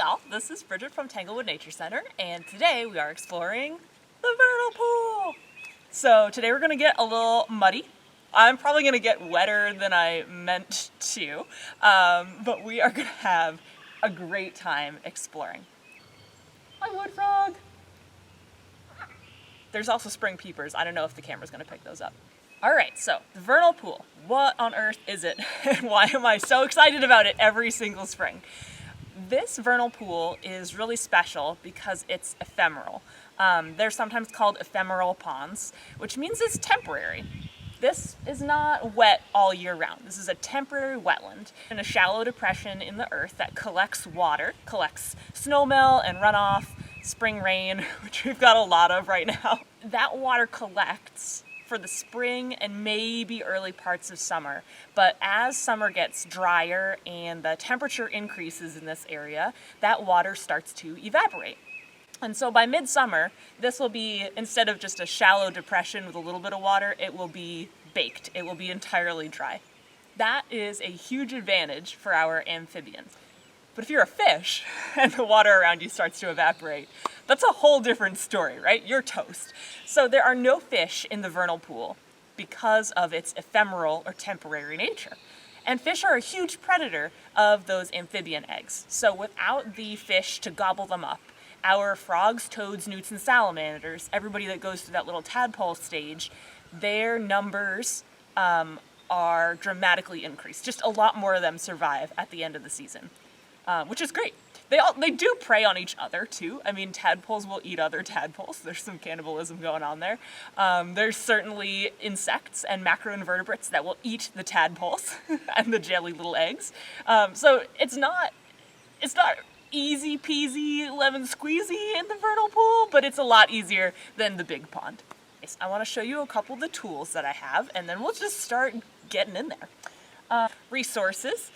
y'all, this is Bridget from Tanglewood Nature Center, and today we are exploring the vernal pool. So today we're going to get a little muddy. I'm probably going to get wetter than I meant to, but we are going to have a great time exploring. Hi, wood frog! There's also spring peepers. I don't know if the camera's going to pick those up. Alright, so the vernal pool. What on earth is it? And why am I so excited about it every single spring? This vernal pool is really special because it's ephemeral. They're sometimes called ephemeral ponds, which means it's temporary. This is not wet all year round. This is a temporary wetland in a shallow depression in the earth that collects water, collects snowmelt and runoff, spring rain, which we've got a lot of right now. That water collects for the spring and maybe early parts of summer. But as summer gets drier and the temperature increases in this area, that water starts to evaporate. And so by midsummer, this will be, instead of just a shallow depression with a little bit of water, it will be baked. It will be entirely dry. That is a huge advantage for our amphibians. But if you're a fish and the water around you starts to evaporate, that's a whole different story, right? You're toast. So there are no fish in the vernal pool because of its ephemeral or temporary nature. And fish are a huge predator of those amphibian eggs. So without the fish to gobble them up, our frogs, toads, newts, and salamanders, everybody that goes through that little tadpole stage, their numbers are dramatically increased. Just a lot more of them survive at the end of the season. Which is great. They do prey on each other too. I mean, tadpoles will eat other tadpoles. There's some cannibalism going on there. There's certainly insects and macroinvertebrates that will eat the tadpoles and the jelly little eggs. So it's not easy peasy lemon squeezy in the vernal pool, but it's a lot easier than the big pond. I want to show you a couple of the tools that I have, and then we'll just start getting in there. Resources.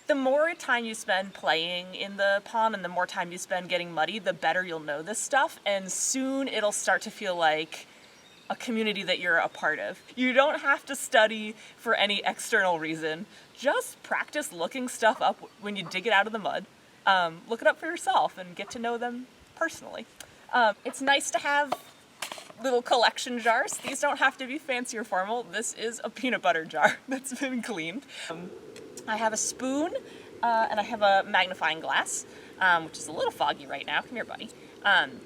The more time you spend playing in the pond and the more time you spend getting muddy, the better you'll know this stuff, and soon it'll start to feel like a community that you're a part of. You don't have to study for any external reason. Just practice looking stuff up when you dig it out of the mud. Look it up for yourself and get to know them personally. It's nice to have little collection jars. These don't have to be fancy or formal. This is a peanut butter jar that's been cleaned. I have a spoon, and I have a magnifying glass, which is a little foggy right now. Come here, buddy.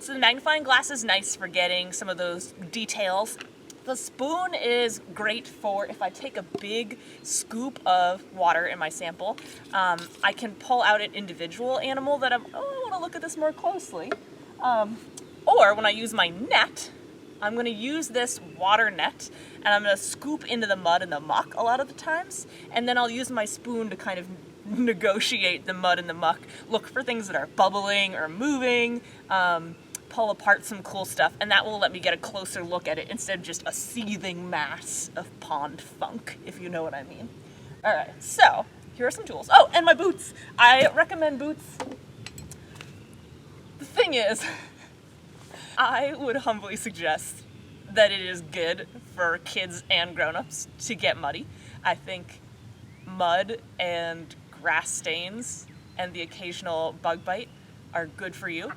So the magnifying glass is nice for getting some of those details. The spoon is great for if I take a big scoop of water in my sample, I can pull out an individual animal that I want to look at this more closely. Or when I use my net, I'm going to use this water net and I'm going to scoop into the mud and the muck a lot of the times, and then I'll use my spoon to kind of negotiate the mud and the muck, look for things that are bubbling or moving, pull apart some cool stuff, and that will let me get a closer look at it instead of just a seething mass of pond funk, if you know what I mean. Alright, so here are some tools. Oh, and my boots! I recommend boots. The thing is, I would humbly suggest that it is good for kids and grown-ups to get muddy. I think mud and grass stains and the occasional bug bite are good for you.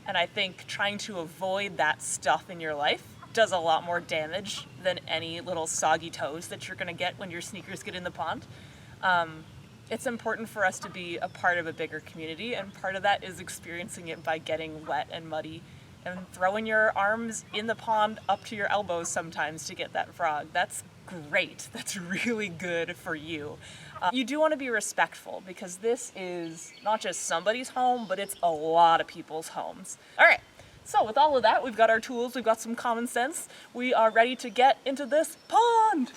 And I think trying to avoid that stuff in your life does a lot more damage than any little soggy toes that you're going to get when your sneakers get in the pond. It's important for us to be a part of a bigger community, and part of that is experiencing it by getting wet and muddy and throwing your arms in the pond up to your elbows sometimes to get that frog. That's great. That's really good for you. You do want to be respectful because this is not just somebody's home, but it's a lot of people's homes. All right. So with all of that, we've got our tools, we've got some common sense. We are ready to get into this pond.